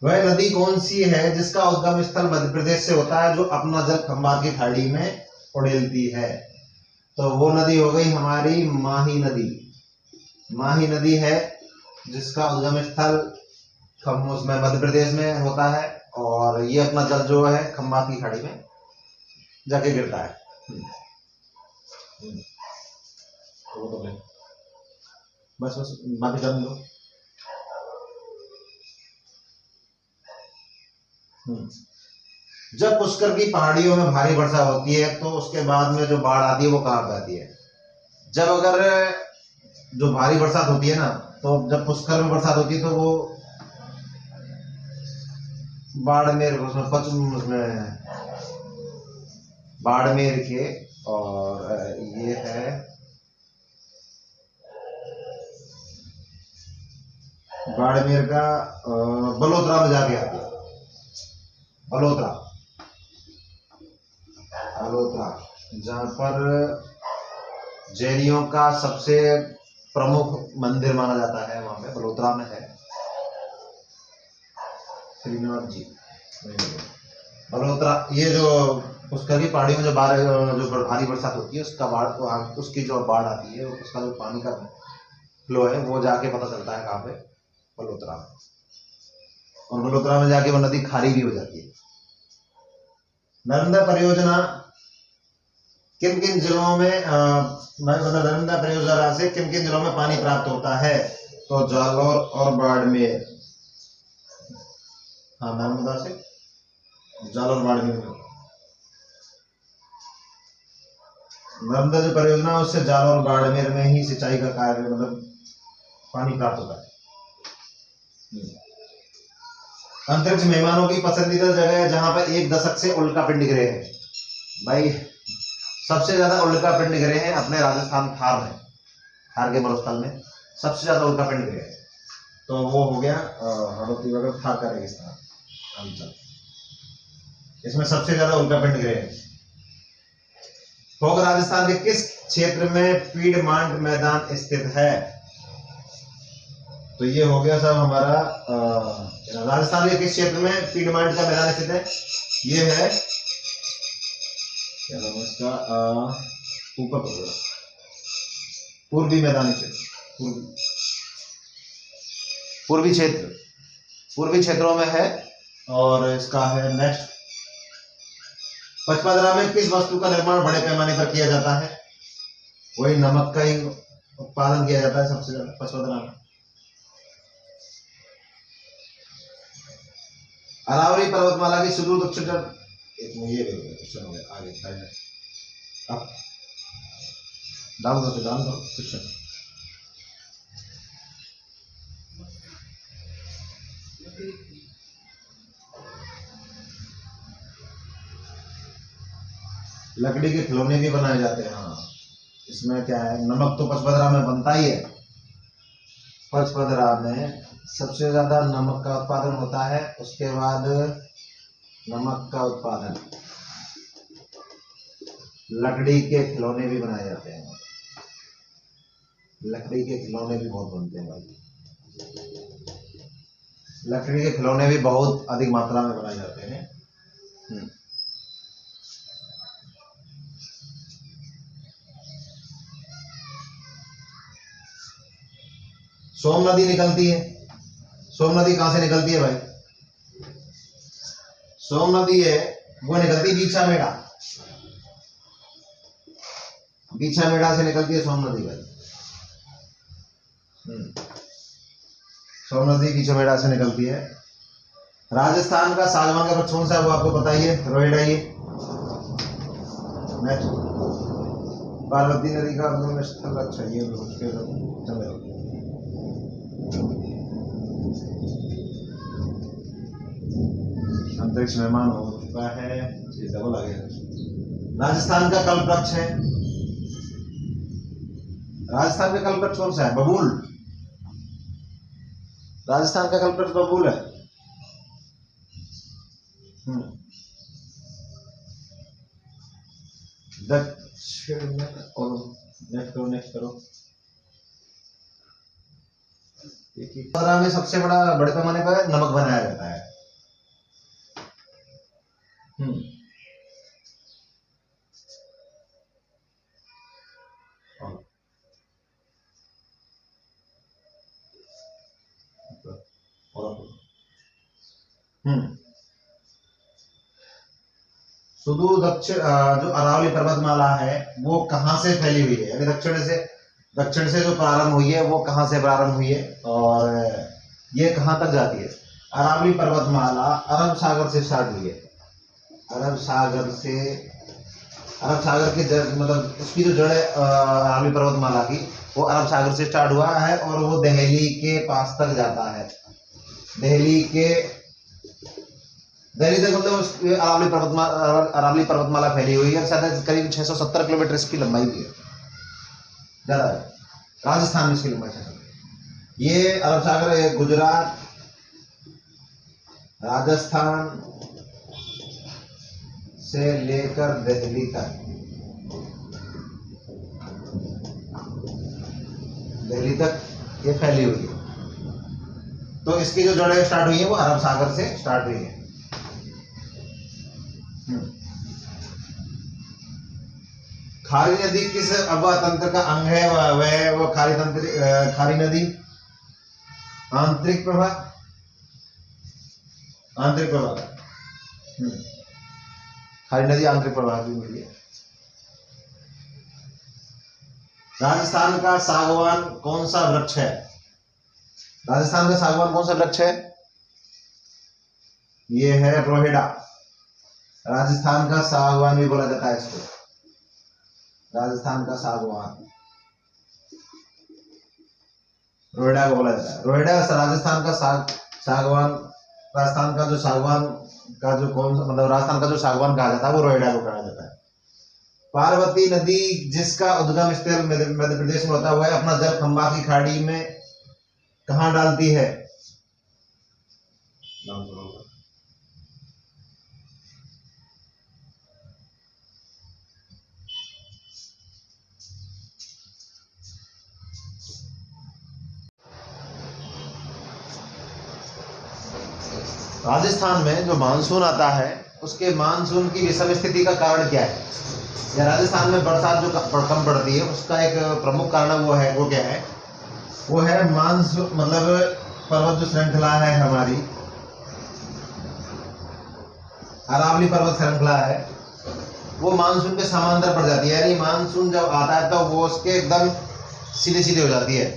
वह नदी कौन सी है जिसका उद्गम स्थल मध्य प्रदेश से होता है, जो अपना जल खंबात की खाड़ी में उड़ेलती है? तो वो नदी हो गई हमारी माही नदी। माही नदी है जिसका उद्गम स्थल उसमें मध्य प्रदेश में होता है, और ये अपना जल जो है खंबात की खाड़ी में जाके गिरता है। तो बस बाकी जान लो। जब पुष्कर की पहाड़ियों में भारी वर्षा होती है तो उसके बाद में जो बाढ़ आती है वो कहाँ पे आती है? जब अगर जो भारी बरसात होती है ना, तो जब पुष्कर में बरसात होती है तो वो बाड़मेर, उसमें पश्चिम, उसमें बाड़मेर के, और ये है बाड़मेर का बलोत्रा में जाके आती है। बलोत्रा, बलोत्रा जहाँ पर जैनियों का सबसे प्रमुख मंदिर माना जाता है, वहां पे बलोत्रा में है श्रीनाथ जी। बलोत्रा, ये जो पुष्कर की पहाड़ी में जो भारी बरसात होती है उसका बाढ़, उसकी जो बाढ़ आती है उसका जो पानी का फ्लो है वो जाके पता चलता है कहाँ पे? बलोत्रा में। और बलोत्रा में जाके वो नदी खारी भी हो जाती है। नर्मदा परियोजना किन किन जिलों में नर्मदा परियोजना से किन किन जिलों में पानी प्राप्त होता है? तो जालौर और बाड़मेर। हाँ, नर्मदा से जालौर बाड़मेर में। नर्मदा जो परियोजना है उससे जालौर बाड़मेर में ही सिंचाई का कार्य, मतलब पानी प्राप्त होता है। अंतरिक्ष मेहमानों की पसंदीदा जगह है जहां पर 1 दशक से उल्कापिंड गिरे हैं। भाई सबसे ज्यादा उल्कापिंड गिरे हैं अपने राजस्थान थार में, थार के मरुस्थल में सबसे ज्यादा उल्कापिंड गिरे हैं। तो वो हो गया हड़ौती वगैरह, थार का रेगिस्तान अंचल, इसमें सबसे ज्यादा उल्कापिंड गिरे हैं। फोक राजस्थान के किस क्षेत्र में पीडमांट मैदान स्थित है? तो ये हो गया सब हमारा राजस्थान के किस क्षेत्र में पीडमांट का मैदान स्थित है? ये है क्या नाम इसका, ऊपर पूर्वी मैदानी क्षेत्र, पूर्वी क्षेत्र, पूर्वी क्षेत्रों में है। और इसका है नेक्स्ट, पचपदरा में किस वस्तु का निर्माण बड़े पैमाने पर किया जाता है? वही नमक का ही उत्पादन किया जाता है सबसे ज्यादा पचपदरा में। अरावली पर्वतमाला की सुदूर दक्षिण, ये क्वेश्चन हो गया आगे। अब डाल दो क्वेश्चन। लकड़ी के खिलौने भी बनाए जाते हैं। हाँ, इसमें क्या है, नमक तो पचपदरा में बनता ही है। पचपदरा में सबसे ज्यादा नमक का उत्पादन होता है, उसके बाद नमक का उत्पादन, लकड़ी के खिलौने भी बनाए जाते हैं। लकड़ी के खिलौने भी बहुत बनते हैं भाई, लकड़ी के खिलौने भी बहुत अधिक मात्रा में बनाए जाते हैं। सोम नदी निकलती है, सोम नदी कहां से निकलती है भाई? सोम नदी है वो निकलती है बीछामेड़ा, बीछामेड़ा से निकलती है सोम नदी भाई। सोम नदी बीछामेड़ा से निकलती है। राजस्थान का सागवान का वृक्ष कौन सा है वो आपको बताइए, रोहिड़ा। ये नेक्स्ट, पार्वती नदी का उद्गम स्थल, अच्छा ये अंतरिक्ष मेहमान हो चुका है, ये डबल आ गया। राजस्थान का कल्प वृक्ष है, राजस्थान का कल्प वृक्ष कौन सा है? बबूल। राजस्थान का कल्प वृक्ष बबूल है। दक्षिण में, और नेक्स्ट करो। में सबसे बड़े पैमाने पर नमक बनाया जाता है। हम्म हम्म सुदूर दक्षिण जो अरावली पर्वतमाला है वो कहाँ से फैली हुई है, यानी दक्षिण से जो प्रारंभ हुई है वो कहाँ से प्रारंभ हुई है और ये कहाँ तक जाती है। अरावली पर्वतमाला अरब सागर से स्टार्ट हुई है। अरब सागर की मतलब उसकी जो जड़ है अरावली पर्वतमाला की, वो अरब सागर से स्टार्ट हुआ है और वो दिल्ली के पास तक जाता है। दिल्ली तक मतलब अरावली पर्वतमाला फैली हुई है। शायद करीब 670 किलोमीटर इसकी लंबाई भी है, ज्यादा है। राजस्थान में इसकी लंबाई 670। ये अरब सागर गुजरात, राजस्थान से लेकर दिल्ली तक ये फैली हुई है। तो इसकी जो जड़ें स्टार्ट हुई है वो अरब सागर से स्टार्ट हुई है। खारी नदी किस अववाह तंत्र का अंग है? वह वो खारी नदी आंतरिक प्रवाह खारी नदी आंतरिक प्रवाह की मिली है। राजस्थान का सागवान कौन सा वृक्ष है? राजस्थान का सागवान कौन सा वृक्ष है? ये है रोहिड़ा। राजस्थान का सागवान भी बोला जाता है इसको। राजस्थान का सागवान रोहिड़ा को बोला जाता है। रोहिड़ा राजस्थान का सागवान, राजस्थान का जो सागवान का जो मतलब राजस्थान का जो सागवान कहा जाता है वो रोहिड़ा को कहा जाता है। पार्वती नदी जिसका उद्गम स्थल मध्य प्रदेश में होता हुआ है अपना जल खंबा की खाड़ी में कहाँ डालती है? राजस्थान में जो मानसून आता है उसके मानसून की विषम स्थिति का कारण क्या है? या राजस्थान में बरसात जो कम पड़ती है उसका एक प्रमुख कारण वो क्या है? वो है मानसून, मतलब पर्वत जो श्रृंखला है हमारी, अरावली पर्वत श्रृंखला है, वो मानसून के समांतर पड़ जाती है। यानी मानसून जब आता है तो वो उसके एकदम सीधे सीधे हो जाती है,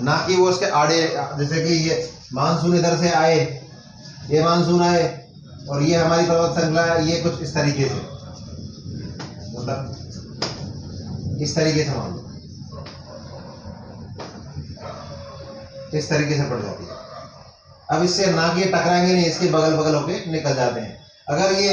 ना कि वो उसके आड़े। जैसे कि ये मानसून इधर से आए, ये मानसून आए और ये हमारी पर्वत श्रृंखला है, ये कुछ इस तरीके से, मतलब इस तरीके से मान लो, इस तरीके से पड़ जाती है। अब इससे ना कि टकराएंगे नहीं, इसके बगल बगल होके निकल जाते हैं। अगर ये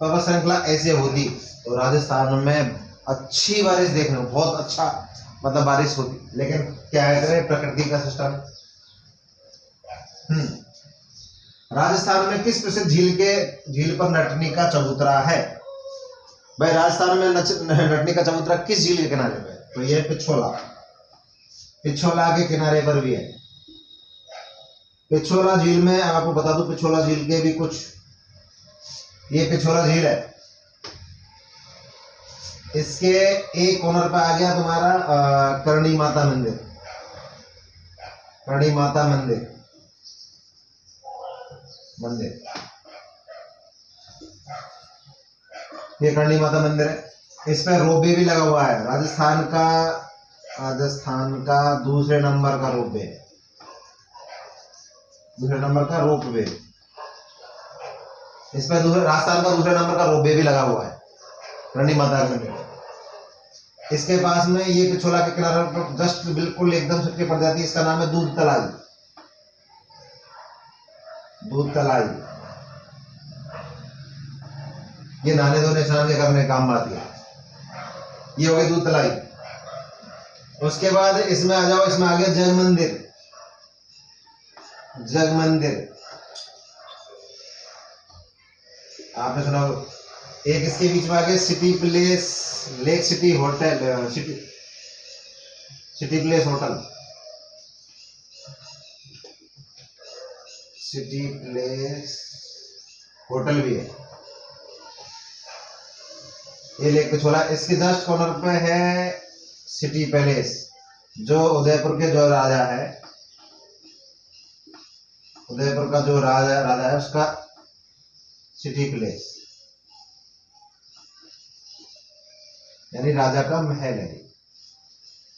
पर्वत श्रृंखला ऐसे होती तो राजस्थान में अच्छी बारिश देखने को, बहुत अच्छा मतलब बारिश होती। लेकिन क्या है, प्रकृति का सिस्टम। राजस्थान में किस प्रसिद्ध झील पर नटनी का चबूतरा है? भाई राजस्थान में नटनी का चबूतरा किस झील के किनारे पे है? तो ये पिछोला के किनारे पर भी है। पिछोला झील में आपको बता दूं, पिछोला झील के भी कुछ, ये पिछोला झील है, इसके एक कोनर पे आ गया तुम्हारा करणी माता मंदिर। करणी माता मंदिर ये करणी माता मंदिर है। इस पे रोपवे भी लगा हुआ है। राजस्थान का दूसरे नंबर का रोपवे, इस पे राजस्थान का दूसरे नंबर का रोपवे भी लगा हुआ है करणी माता मंदिर। इसके पास में ये पिछोला के किनारे पर जस्ट बिल्कुल एकदम सटके पड़ जाती है। इसका नाम है दूध तलाई। ये नहाने धोने स्नान करने काम आती है। ये हो गई दूध तलाई। उसके बाद इसमें आ जाओ, इसमें आ गया जग मंदिर। आपने सुना, एक इसके बीच में आ गया city place, lake city hotel, city place hotel भी है। ये लेक पिछोला, इसके जस्ट कॉर्नर पे है सिटी पैलेस, जो उदयपुर के जो राजा है, उदयपुर का जो राजा है उसका सिटी पैलेस, यानी राजा का महल है।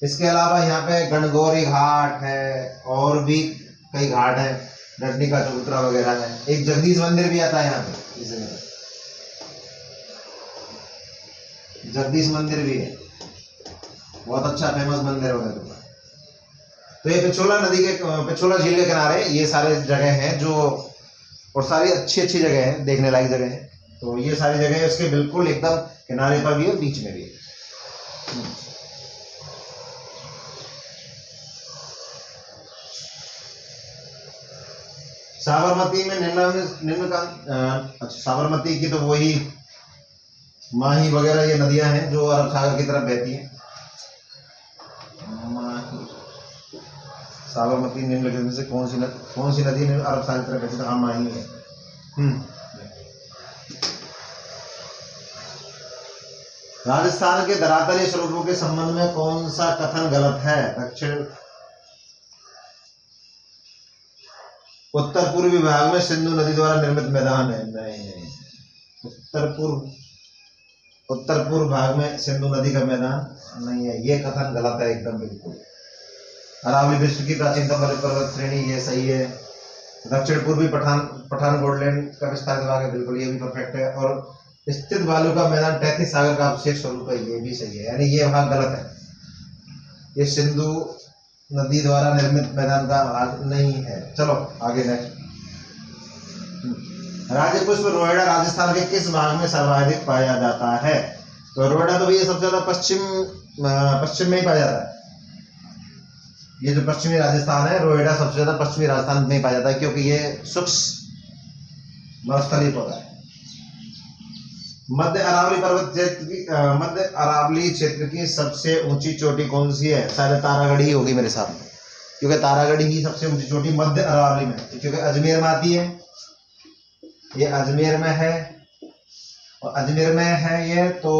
इसके अलावा यहाँ पे गणगौरी घाट है और भी कई घाट है, डडनी का चबूतरा वगैरह है। एक जगदीश मंदिर भी आता है यहाँ पे, इस जगह जगदीश मंदिर भी है, बहुत अच्छा फेमस मंदिर है। तो ये पिछोला नदी के, पिछोला झील के किनारे ये सारे जगह हैं जो, और सारी अच्छी अच्छी जगह हैं, देखने लायक जगह हैं। तो ये सारी जगह उसके बिल्कुल एकदम किनारे पर भी है, बीच में भी है। साबरमती में निम्न का, अच्छा साबरमती की तो वही माही वगैरह ये नदियां हैं जो अरब सागर की तरफ बहती हैं। साबरमती निम्नलिखित से कौन सी नदी अरब सागर की तरफ बहती है? हाँ, माही है। राजस्थान के धरातलीय स्वरूपों के संबंध में कौन सा कथन गलत है? दक्षिण उत्तर पूर्वी भाग में सिंधु नदी द्वारा निर्मित मैदान है। नहीं, उत्तर पूर्व भाग में सिंधु नदी का मैदान नहीं है, ये कथन गलत है एकदम बिल्कुल। अरावली विश्व की प्राचीनतम पर्वत श्रेणी, ये सही है। दक्षिण पूर्वी पठानकोट का विस्तारित भाग है, बिल्कुल ये भी परफेक्ट है। और स्थित बालू का मैदान 33 सागर का अवशेष स्वरूप है, ये भी सही है, यानी ये भाग गलत है, ये सिंधु नदी द्वारा निर्मित मैदान का भाग नहीं है। चलो आगे नेक्स्ट। राज्य पुष्प रोएड़ा राजस्थान के किस भाग में सर्वाधिक पाया जाता है? तो रोएड़ा तो भैया सबसे ज्यादा पश्चिम में ही पाया जाता है। ये जो पश्चिमी राजस्थान है, रोएड़ा सबसे ज्यादा पश्चिमी राजस्थान में ही पाया जाता है, क्योंकि ये शुष्क मरुस्थलीय पौधा है। मध्य अरावली क्षेत्र की सबसे ऊंची चोटी कौन सी है? शायद तारागढ़ ही होगी मेरे हिसाब में, क्योंकि तारागढ़ ही सबसे ऊंची चोटी मध्य अरावली में, क्योंकि अजमेर में आती है, ये अजमेर में है, और अजमेर में है ये, तो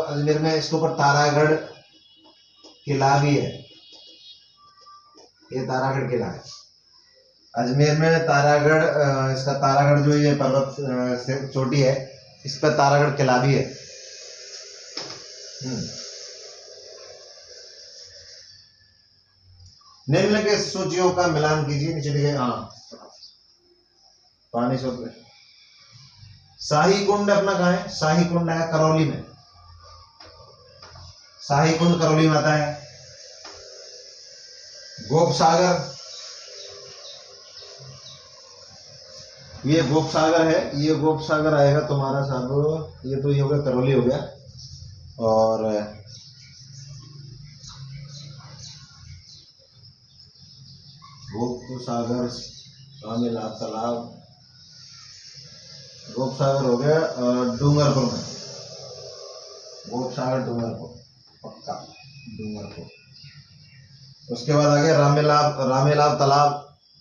अजमेर में इसके ऊपर तारागढ़ किला भी है, ये तारागढ़ किला है अजमेर में। तारागढ़, इसका तारागढ़ जो ये पर्वत चोटी है, इस पर तारागढ़ किला भी है। निम्न के सूचियों का मिलान कीजिए, नीचे लिखे। हाँ, पानी सोच। शाही कुंड अपना कहाँ है? शाही कुंड है करौली में, शाही कुंड करौली में आता है। गोप सागर, ये गोप सागर है, ये गोप सागर आएगा तुम्हारा साहब, ये तो ये हो गया करौली हो गया। और गोप सागर, रामेलाब तालाब, गोप सागर हो गया डूंगरपुर में, गोप सागर डूंगरपुर, पक्का डूंगरपुर। उसके बाद आ गया रामेलाब तालाब,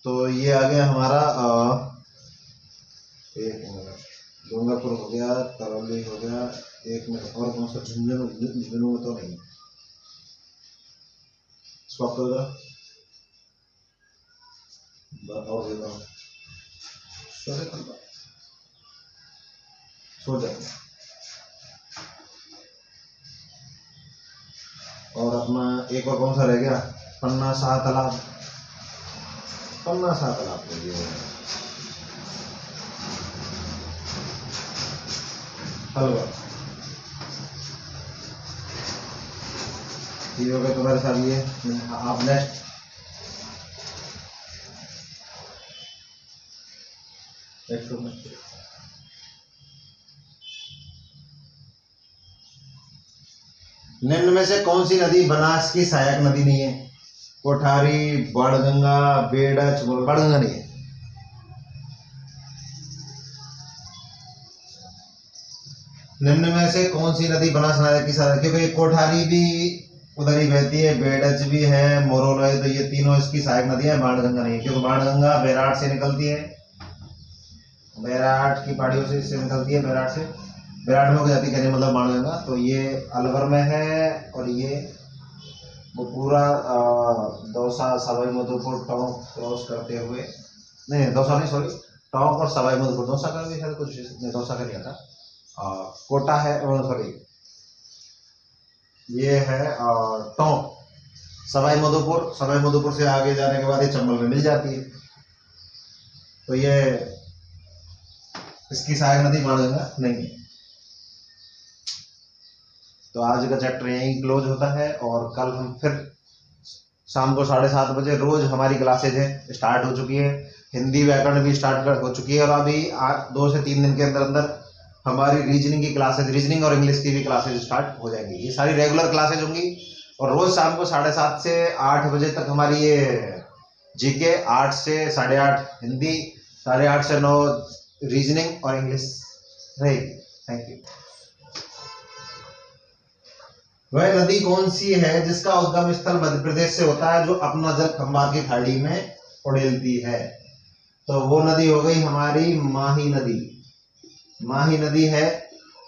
तो ये आ गया हमारा एक मिनट, डूंगरपुर हो गया, करौली हो गया, एक मिनट और कौन सा? झुंझुनू में तो नहीं, स्वाप हो गया और सो जाए। और अपना एक और कौन सा रह गया? पन्ना शाह तालाब, पन्ना शाह तालाब के लिए हलवा। ये हो गया तुम्हारे साथ। ये आप नेक्स्ट निम्न में से कौन सी नदी बनास की सहायक नदी नहीं है? कोठारी, बाणगंगा, बेड़च। बाणगंगा नहीं है। निम्न में से कौन सी नदी बनास नायक की सहायक? क्योंकि कोठारी भी उधर ही बहती है, बेड़च भी है, मोरोलो है, तो ये तीनों इसकी सहायक नदियां। बाणगंगा नहीं है, क्योंकि बाणगंगा बैराट से निकलती है, बैराट की पहाड़ियों से निकलती है, बैराट से। विराट में हो जाती कहने मतलब बाणगंगा। तो ये अलवर में है और ये वो पूरा दौसा सवाई माधोपुर टोंक क्रॉस करते हुए, नहीं दौसा नहीं सॉरी, टोंक और सवाई माधोपुर, दौसा का भी शायद कुछ नहीं, दौसा का नहीं आता, कोटा है सॉरी ये है टोंक, सवाई माधोपुर, सवाई माधोपुर से आगे जाने के बाद ये चंबल में मिल जाती है। तो ये इसकी सहायक नदी बाणगंगा नहीं है। तो आज का चैप्टर यहीं क्लोज होता है और कल हम फिर शाम को 7:30 बजे रोज हमारी क्लासेज है स्टार्ट हो चुकी है। हिंदी व्याकरण भी स्टार्ट हो चुकी है और अभी 2 से 3 दिन के अंदर अंदर हमारी रीजनिंग की क्लासेज, रीजनिंग और इंग्लिश की भी क्लासेज स्टार्ट हो जाएंगी। ये सारी रेगुलर क्लासेज होंगी और रोज शाम को 7:30 से 8 बजे तक हमारी ये जीके, 8 से 8:30 हिंदी, 8:30 से 9 रीजनिंग और इंग्लिश रहेगी। Thank you. वह नदी कौन सी है जिसका उद्गम स्थल मध्य प्रदेश से होता है, जो अपना जल खंबात की खाड़ी में उड़ेलती है? तो वो नदी हो गई हमारी माही नदी। माही नदी है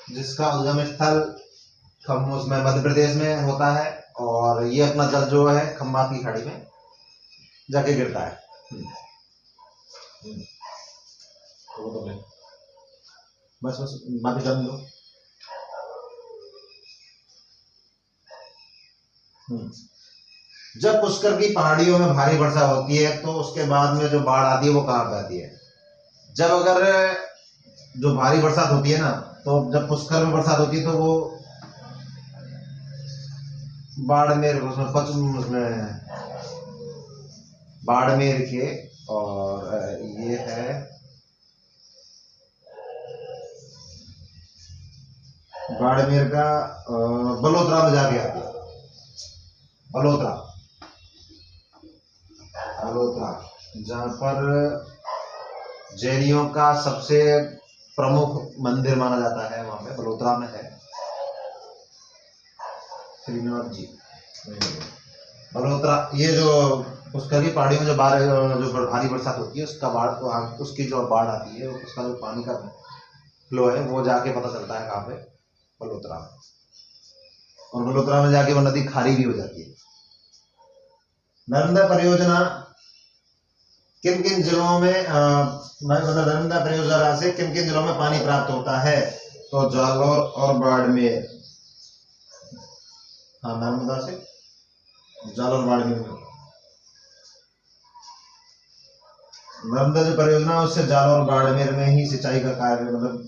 जिसका उद्गम स्थल उसमें मध्य प्रदेश में होता है और ये अपना जल जो है खंबात की खाड़ी में जाके गिरता है। बस बस बाकी जल दो। जब पुष्कर की पहाड़ियों में भारी वर्षा होती है तो उसके बाद में जो बाढ़ आती है वो कहाँ पे आती है? जब अगर जो भारी बरसात होती है ना, तो जब पुष्कर में बरसात होती है तो वो बाड़मेर, उसमें पश्चिम, उसमें बाड़मेर के और ये है बाड़मेर का बलोत्रा में जाके आती है। बलोत्रा, बलोत्रा जहाँ पर जैनियों का सबसे प्रमुख मंदिर माना जाता है, वहां पे बलोत्रा में है श्रीनाथ जी। बलोत्रा, ये जो पुष्कर की पहाड़ी में जो भारी बरसात होती है उसका बाढ़, उसकी जो बाढ़ आती है उसका जो पानी का फ्लो है वो जाके पता चलता है कहाँ पे? बलोत्रा। और बलोत्रा में जाके वो नदी खारी भी हो जाती है। नर्मदा परियोजना किन किन जिलों में नर्मदा परियोजना से किन किन जिलों में पानी प्राप्त होता है? तो जालौर और बाड़मेर। हाँ, नर्मदा से जालौर बाड़मेर में। नर्मदा जो परियोजना है उससे जालौर बाड़मेर में ही सिंचाई का कार्य, मतलब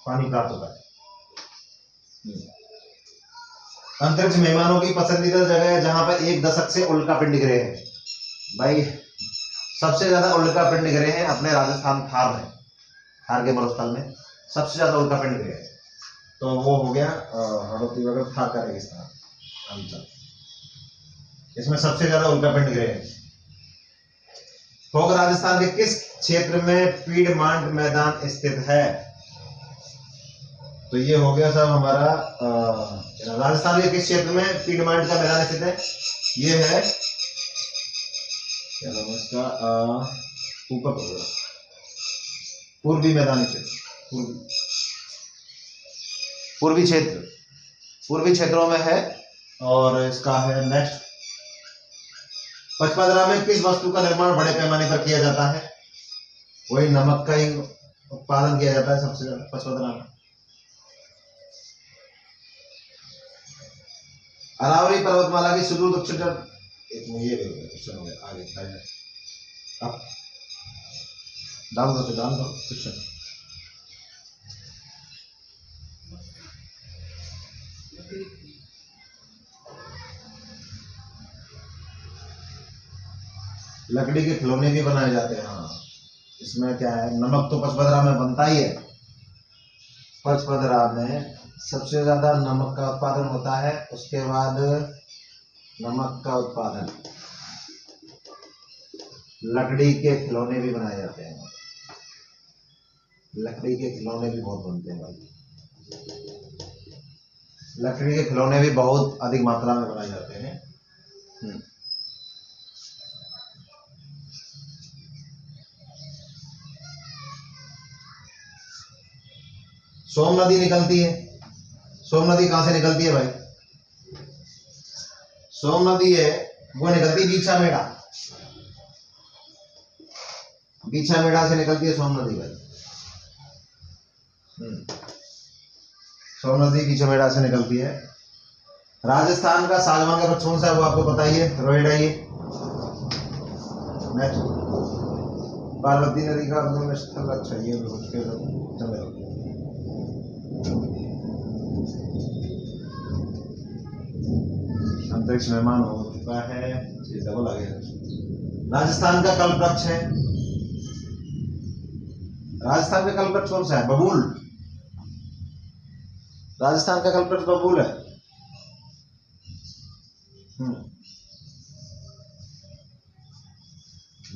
पानी प्राप्त होता है। अंतरिक्ष मेहमानों की पसंदीदा जगह है जहां पर 1 दशक से उल्कापिंड गिरे हैं। भाई सबसे ज्यादा उल्कापिंड गिरे हैं अपने राजस्थान थार में, थार के मरुस्थल में सबसे ज्यादा उल्कापिंड गिरे हैं। तो वो हो गया हड़ौती वगैरह थार का रेगिस्तान अंचल, इसमें सबसे ज्यादा उल्कापिंड गिरे हैं। फोक राजस्थान के किस क्षेत्र में पीडमांट मैदान स्थित है? तो ये हो गया सब हमारा राजस्थान के किस क्षेत्र में पीडमांट का मैदान स्थित है? ये है क्या नाम है इसका, ऊपर पूर्वी मैदानी क्षेत्र, पूर्वी क्षेत्र, पूर्वी क्षेत्रों में है। और इसका है नेक्स्ट, पचपदरा में किस वस्तु का निर्माण बड़े पैमाने पर किया जाता है? वही नमक का ही उत्पादन किया जाता है सबसे ज्यादा पचपदरा में। अरावली पर्वतमाला की सुदूर दक्षिण, ये क्वेश्चन हो गया आगे अब डाल दो क्वेश्चन। लकड़ी के खिलौने भी बनाए जाते हैं। हाँ, इसमें क्या है, नमक तो पचपदरा में बनता ही है। पचपदरा में सबसे ज्यादा नमक का उत्पादन होता है, उसके बाद नमक का उत्पादन, लकड़ी के खिलौने भी बनाए जाते हैं। लकड़ी के खिलौने भी बहुत बनते हैं भाई, लकड़ी के खिलौने भी बहुत अधिक मात्रा में बनाए जाते हैं। सोम नदी निकलती है। सोम नदी कहां से निकलती है भाई? सोम नदी है वो निकलती है बीछा मेड़ा। बीछा मेड़ा से निकलती है सोम नदी भाई। सोम नदी बीछा मेड़ा से निकलती है। राजस्थान का सागवान का वृक्ष कौन सा है वो आपको बताइए, रोहिड़ा। ये नेक्स्ट, पार्वती नदी का उद्गम स्थल अच्छा ये उसके चलो। अंतरिक्ष निर्माण हो चुका है, ये डबल आ गया। राजस्थान का कल्प वृक्ष है, राजस्थान का कल्प वृक्ष कौन सा है? बबूल। राजस्थान का कल्प वृक्ष बबूल है।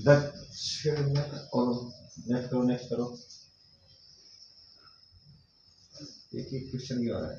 दक्षिण में और नेक्स्ट करो। एक क्वेश्चन की आ रहा है।